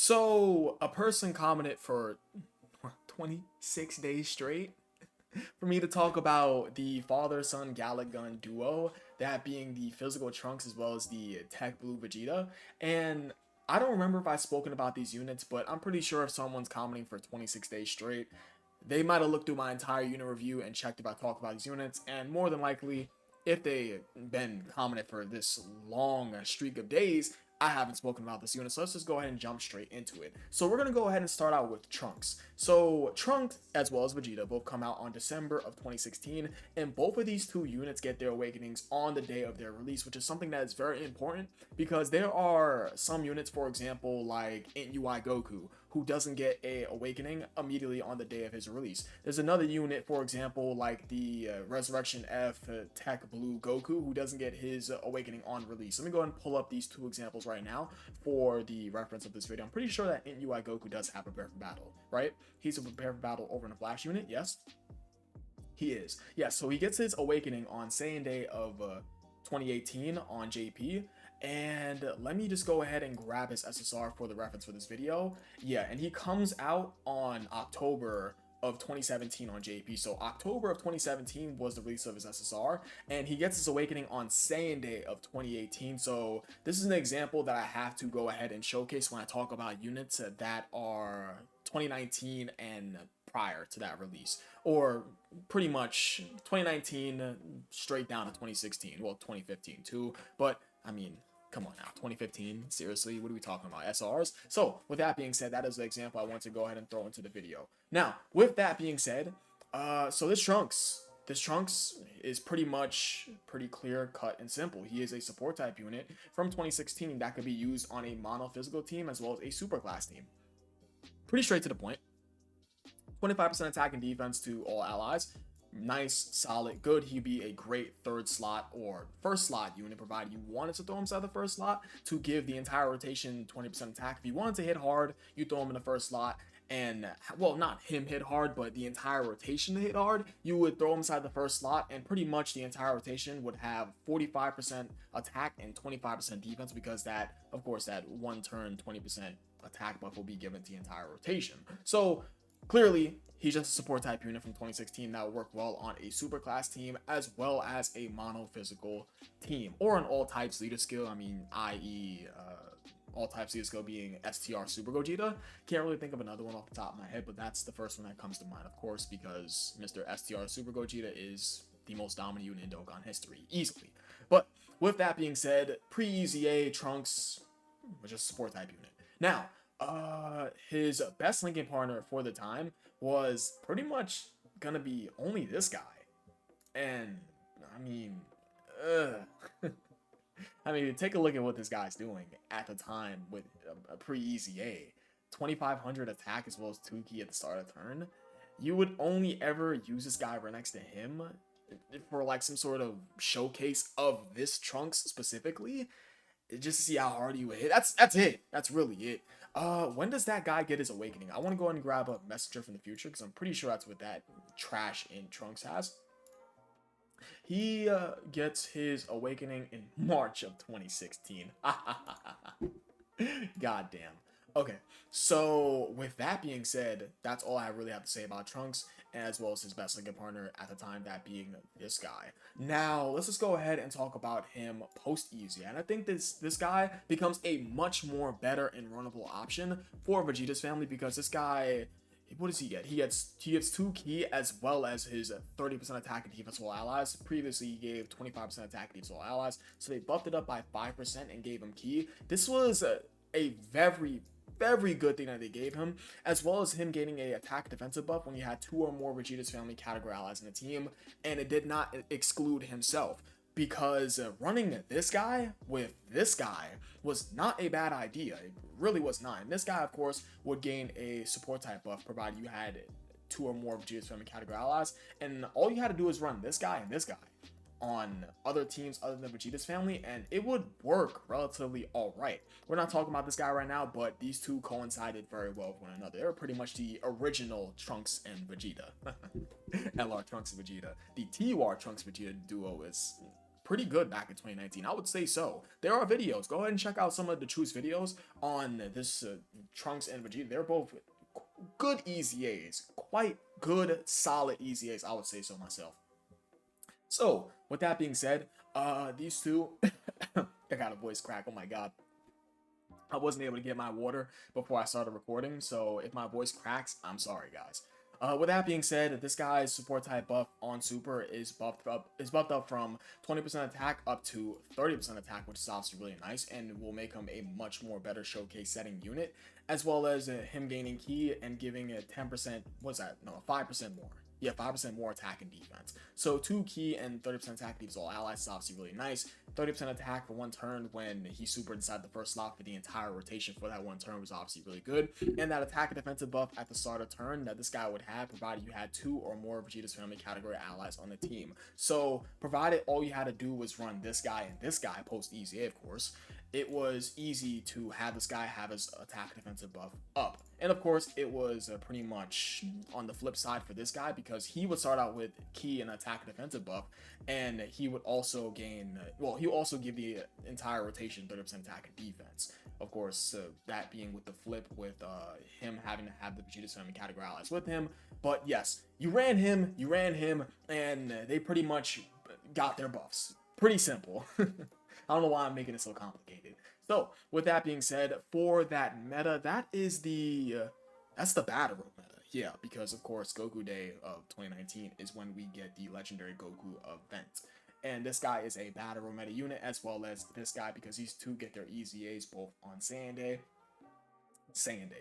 So a person commented for 26 days straight for me to talk about the father-son Galagun duo, that being the physical Trunks as well as the tech blue Vegeta. And I don't remember if I've spoken about these units, but I'm pretty sure if someone's commenting for 26 days straight, they might have looked through my entire unit review and checked if I talk about these units, and more than likely, if they been commented for this long streak of days, I haven't spoken about this unit, so let's just go ahead and jump straight into it. So we're gonna go ahead and start out with Trunks. So Trunks, as well as Vegeta, both come out on December of 2016, and both of these two units get their awakenings on the day of their release, which is something that is very important because there are some units, for example, like UI Goku, who doesn't get a awakening immediately on the day of his release. There's another unit, for example, like the Resurrection F Tech Blue Goku, who doesn't get his awakening on release. Let me go ahead and pull up these two examples right now for the reference of this video. I'm pretty sure that UI Goku does have Prepare for Battle, right? He's a Prepare for Battle over in a Flash unit, yes? He is. Yeah, so he gets his awakening on Saiyan Day of 2018 on JP. And let me just go ahead and grab his SSR for the reference for this video. Yeah, and he comes out on October of 2017 on JP. So October of 2017 was the release of his SSR, and he gets his awakening on Saiyan Day of 2018. So this is an example that I have to go ahead and showcase when I talk about units that are 2019 and prior to that release, or pretty much 2019 straight down to 2016, well 2015 too, but I mean, come on now, 2015, seriously, what are we talking about, SRs? So with that being said, that is the example I want to go ahead and throw into the video. Now with that being said, so this Trunks is pretty clear cut and simple. He is a support type unit from 2016 that could be used on a mono physical team as well as a super class team. Pretty straight to the point. 25% attack and defense to all allies. Nice, solid, good. He'd be a great third slot or first slot unit, provided you wanted to throw him inside the first slot to give the entire rotation 20% attack. If you wanted to hit hard, you throw him in the first slot, and well, not him hit hard, but the entire rotation to hit hard, you would throw him inside the first slot, and pretty much the entire rotation would have 45% attack and 25% defense, because that, of course, that one turn 20% attack buff will be given to the entire rotation. So clearly, he's just a support type unit from 2016 that would work well on a super class team as well as a mono physical team, or an all types leader skill. I mean, i.e., all types leader skill being STR Super Gogeta. Can't really think of another one off the top of my head, but that's the first one that comes to mind, of course, because Mr. STR Super Gogeta is the most dominant unit in Dokkan history, easily. But with that being said, pre-EZA, Trunks was just a support type unit. Now, his best linking partner for the time was pretty much gonna be only this guy, and I mean, I mean, take a look at what this guy's doing at the time with a pre-EZA, 2500 attack as well as 2 key at the start of turn. You would only ever use this guy right next to him for like some sort of showcase of this Trunks specifically, just to see how hard he would hit. That's it. That's really it. When does that guy get his awakening? I want to go ahead and grab a messenger from the future, because I'm pretty sure that's what that trash in Trunks has. He gets his awakening in March of 2016. God damn. Okay, so with that being said, that's all I really have to say about Trunks, as well as his best linking partner at the time, that being this guy. Now, let's just go ahead and talk about him post-EZA, and I think this guy becomes a much more better and runnable option for Vegeta's family, because this guy, what does he get? He gets 2 key as well as his 30% attack and defense to all allies. Previously, he gave 25% attack and defense to all allies, so they buffed it up by 5% and gave him key. This was a very good thing that they gave him, as well as him getting a attack defensive buff when you had 2 or more Vegeta's family category allies in the team, and it did not exclude himself, because running this guy with this guy was not a bad idea. It really was not. And this guy, of course, would gain a support type buff provided you had 2 or more Vegeta's family category allies, and all you had to do is run this guy and this guy on other teams other than Vegeta's family, and it would work relatively alright. We're not talking about this guy right now, but these two coincided very well with one another. They were pretty much the original Trunks and Vegeta. LR Trunks and Vegeta. The TUR Trunks Vegeta duo is pretty good back in 2019. I would say so. There are videos. Go ahead and check out some of the Truth's videos on this Trunks and Vegeta. They're both good EZAs. Quite good, solid EZAs, I would say so myself. So, with that being said, these two, I got a voice crack, oh my god. I wasn't able to get my water before I started recording, so if my voice cracks, I'm sorry, guys. With that being said, this guy's support type buff on Super is buffed up from 20% attack up to 30% attack, which is obviously really nice, and will make him a much more better showcase setting unit, as well as him gaining ki and giving a 10%, what's that? No, 5% more. Yeah, 5% more attack and defense. So 2 ki and 30% attack leaves all allies is obviously really nice. 30% attack for 1 turn when he super inside the first slot for the entire rotation for that 1 turn was obviously really good. And that attack and defensive buff at the start of turn that this guy would have, provided you had 2 or more Vegeta's family category allies on the team. So provided all you had to do was run this guy and this guy post EZA, of course, it was easy to have this guy have his attack defensive buff up. And of course, it was pretty much on the flip side for this guy, because he would start out with ki and attack defensive buff, and he would also gain, well, he would also give the entire rotation 30% attack and defense. Of course, that being with the flip with him having to have the Vegeta's family category allies with him. But yes, you ran him, and they pretty much got their buffs. Pretty simple. I don't know why I'm making it so complicated. So, with that being said, for that meta, that is that's the battle meta. Yeah, because of course, Goku Day of 2019 is when we get the legendary Goku event. And this guy is a battle meta unit, as well as this guy, because these two get their EZAs both on Saiyan Day,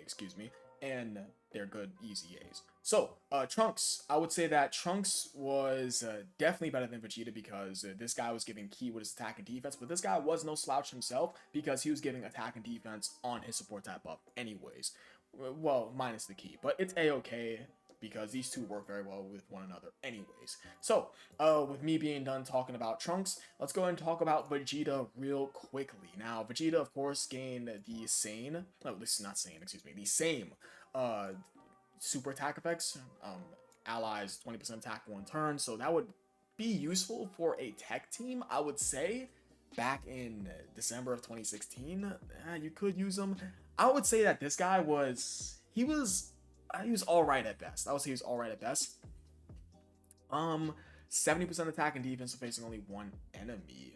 excuse me, and they're good EZAs. So, Trunks, I would say that Trunks was definitely better than Vegeta, because this guy was giving ki with his attack and defense, but this guy was no slouch himself, because he was giving attack and defense on his support type up anyways. Well, minus the ki, but it's a-okay, because these two work very well with one another anyways. So, with me being done talking about Trunks, let's go ahead and talk about Vegeta real quickly. Now, Vegeta, of course, gained the same super attack effects, allies 20% attack for 1 turn, so that would be useful for a tech team, I would say. Back in December of 2016, you could use them. I would say that this guy was all right at best. I would say he was all right at best. 70% attack and defense for facing only 1 enemy.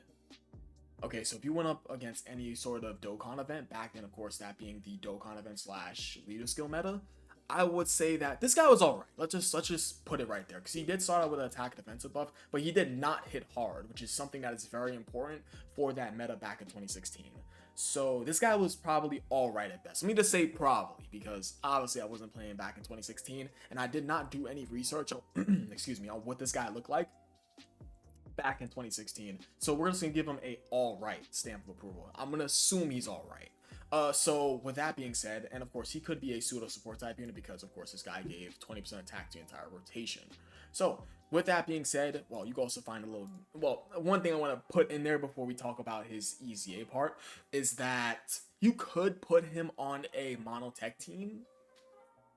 Okay, so if you went up against any sort of Dokkan event, back then, of course, that being the Dokkan event slash leader skill meta, I would say that this guy was alright. Let's just put it right there, because he did start out with an attack defensive buff, but he did not hit hard, which is something that is very important for that meta back in 2016. So this guy was probably alright at best. Let me just say probably, because obviously I wasn't playing back in 2016, and I did not do any research on, excuse me, on what this guy looked like back in 2016. So we're just gonna give him a alright stamp of approval. I'm gonna assume he's alright. So with that being said, and of course he could be a pseudo support type unit, because of course this guy gave 20% attack to the entire rotation. So with that being said, well, you can also find one thing I want to put in there before we talk about his EZA part is that you could put him on a monotech team.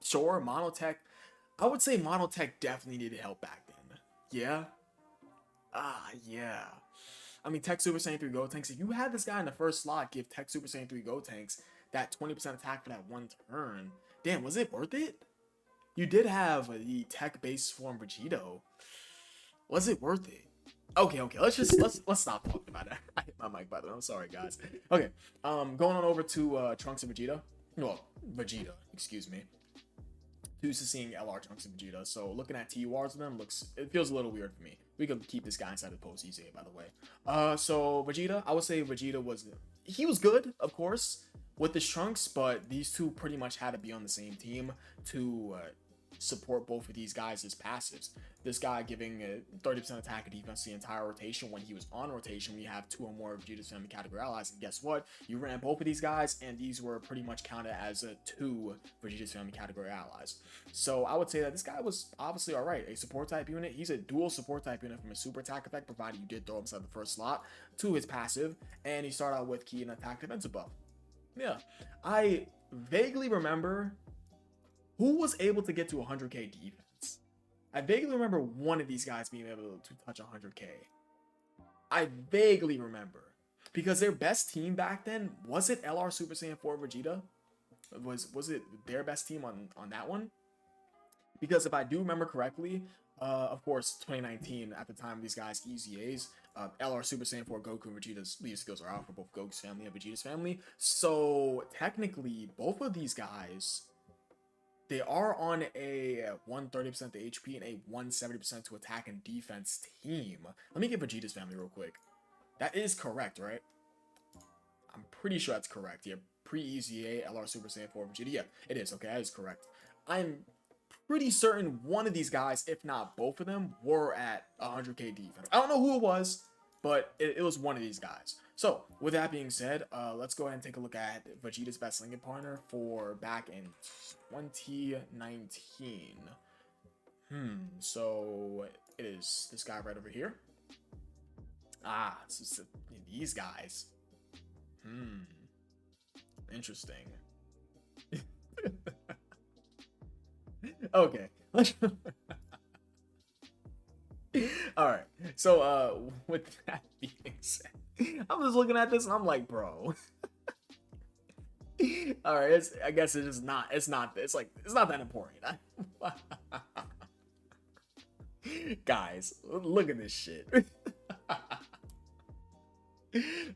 Sure, monotech. I would say monotech definitely needed help back then. Yeah. Yeah. I mean, Tech Super Saiyan 3 Gotenks, if you had this guy in the first slot give Tech Super Saiyan 3 Gotenks that 20% attack for that 1 turn, damn, was it worth it? You did have the tech base form Vegeta. Was it worth it? Okay, let's stop talking about it. I hit my mic, by the way. I'm sorry, guys. Okay, going on over to Trunks and Vegeta. Well, Vegeta, excuse me. Used to seeing LR Trunks and Vegeta, so looking at TURs of them it feels a little weird for me. We could keep this guy inside the post EZA, by the way. So Vegeta, I would say Vegeta was good, of course, with his Trunks, but these two pretty much had to be on the same team to support both of these guys as passives. This guy giving 30% attack and defense the entire rotation. When he was on rotation, we have 2 or more of Vegeta's family category allies, and guess what? You ran both of these guys, and these were pretty much counted as 2 Vegeta's family category allies. So I would say that this guy was obviously alright. A support type unit. He's a dual support type unit from a super attack effect, provided you did throw him inside the first slot, to his passive, and he started out with ki and attack defensive buff. Yeah, I vaguely remember who was able to get to 100k defense. I vaguely remember one of these guys being able to touch 100k. I vaguely remember. Because their best team back then, was it LR Super Saiyan 4 Vegeta? Was it their best team on that one? Because if I do remember correctly, of course, 2019 at the time these guys EZAs, LR Super Saiyan 4 Goku and Vegeta's lead skills are out for both Goku's family and Vegeta's family. So technically, both of these guys, they are on a 130% to HP and a 170% to attack and defense team. Let me get Vegeta's family real quick. That is correct, right? I'm pretty sure that's correct. Yeah, pre-EZA, LR Super Saiyan 4 Vegeta. Yeah, it is. Okay, that is correct. I'm pretty certain one of these guys, if not both of them, were at 100k defense. I don't know who it was, but it was one of these guys. So, with that being said, let's go ahead and take a look at Vegeta's best linking partner for back in 2019. So it is this guy right over here. So these guys. Interesting. Okay. All right. So with that being said, I'm just looking at this and I'm like, bro. All right, I guess it's not that important. Guys, look at this shit.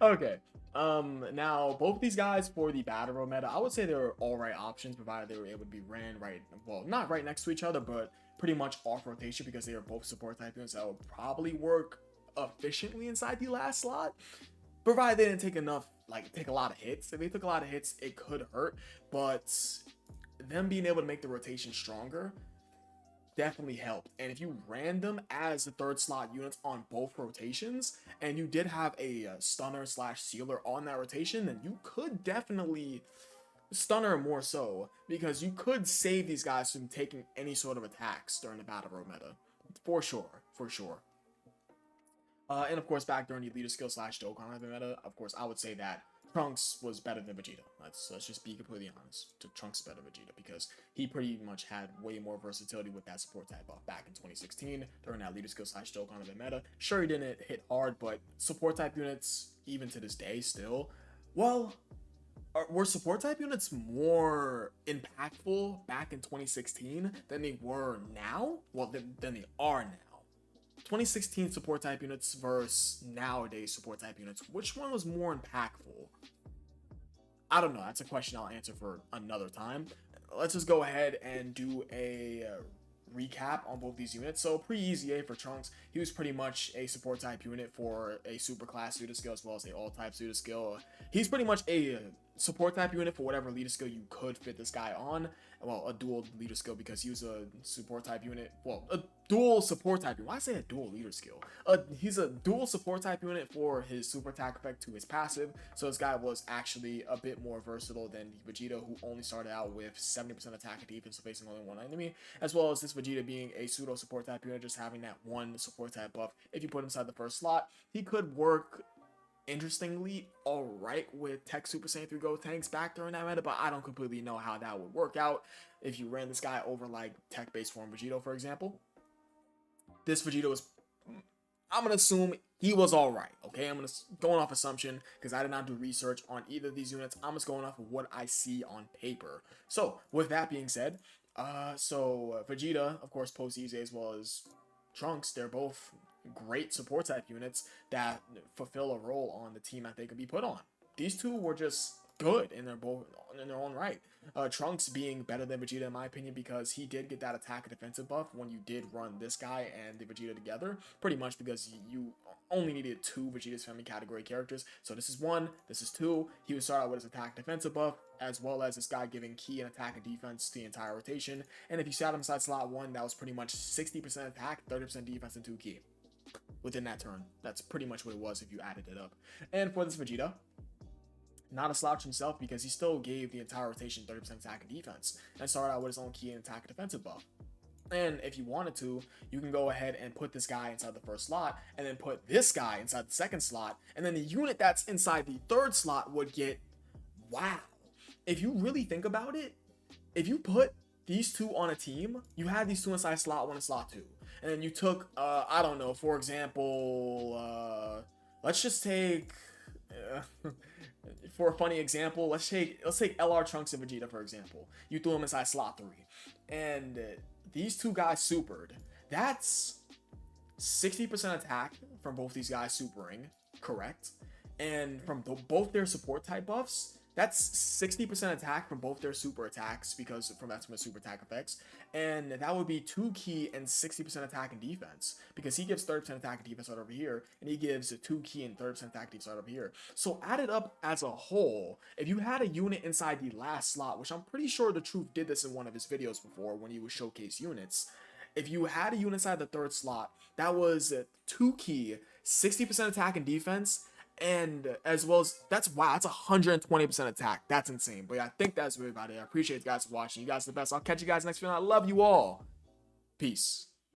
Okay. Now both these guys for the battle road meta, I would say they were alright options, provided they were able to be ran right, well, not right next to each other, but pretty much off rotation, because they are both support type units that would probably work efficiently inside the last slot, provided they didn't take a lot of hits. If they took a lot of hits, it could hurt, but them being able to make the rotation stronger definitely helped. And if you ran them as the third slot units on both rotations, and you did have a stunner slash sealer on that rotation, then you could definitely stunner more so, because you could save these guys from taking any sort of attacks during the battle road meta, for sure. And of course, back during the leader skill slash Dokkan meta, of course, I would say that Trunks was better than Vegeta. Let's just be completely honest. Trunks is better than Vegeta, because he pretty much had way more versatility with that support type buff back in 2016 during that leader skill slash Dokkan meta. Sure, he didn't hit hard, but support type units, even to this day, still, well, were support type units more impactful back in 2016 than they were now? Well, than they are now. 2016 support type units versus nowadays support type units, which one was more impactful? I don't know. That's a question I'll answer for another time. Let's just go ahead and do a recap on both these units. So pre-EZA for Trunks, he was pretty much a support type unit for a super class suited skill as well as a all type suited skill. He's pretty much a support type unit for whatever leader skill you could fit this guy on. Well, a dual leader skill, because he was a support type unit. Well, a dual support type unit. Why say a dual leader skill? He's a dual support type unit for his super attack effect to his passive. So this guy was actually a bit more versatile than the Vegeta, who only started out with 70% attack and defense, so facing only one enemy, as well as this Vegeta being a pseudo support type unit, just having that one support type buff. If you put him inside the first slot, he could work interestingly alright with Tech Super Saiyan 3 Go tanks back during that meta, but I don't completely know how that would work out if you ran this guy over like tech based form Vegeta, for example. This Vegeta was, I'm gonna assume he was alright. Okay, I'm gonna going off assumption, because I did not do research on either of these units. I'm just going off of what I see on paper. So with that being said, Vegeta, of course, post EZA, as well as Trunks, they're both great support type units that fulfill a role on the team that they could be put on. These two were just good in their own right. Trunks being better than Vegeta in my opinion, because he did get that attack and defensive buff when you did run this guy and the Vegeta together, pretty much because you only needed two Vegeta's family category characters. So this is one, this is two. He would start out with his attack defensive buff, as well as this guy giving key and attack and defense the entire rotation. And if you sat him inside slot 1, that was pretty much 60% attack, 30% defense, and 2 key within that turn. That's pretty much what it was if you added it up. And for this Vegeta, not a slouch himself, because he still gave the entire rotation 30% attack and defense, and started out with his own key and attack and defensive buff. And if you wanted to, you can go ahead and put this guy inside the first slot, and then put this guy inside the second slot, and then the unit that's inside the third slot would get, wow. If you really think about it, if you put these two on a team, you had these two inside slot 1 and slot 2, and then you took, I don't know, for example, let's just take for a funny example, let's take LR Trunks and Vegeta for example. You threw them inside slot 3, and these two guys supered. That's 60% attack from both these guys supering, correct? And from both their support type buffs, that's 60% attack from both their super attacks because that's from the super attack effects. And that would be 2 key and 60% attack and defense because he gives 30% attack and defense right over here, and he gives 2 key and 30% attack and defense right over here. So added up as a whole, if you had a unit inside the last slot, which I'm pretty sure the Truth did this in one of his videos before when he would showcase units, if you had a unit inside the 3rd slot, that was 2 key, 60% attack and defense, and as well as that's 120% attack. That's insane. But yeah, I think that's really about it. I appreciate you guys for watching. You guys are the best. I'll catch you guys next video. I love you all. Peace.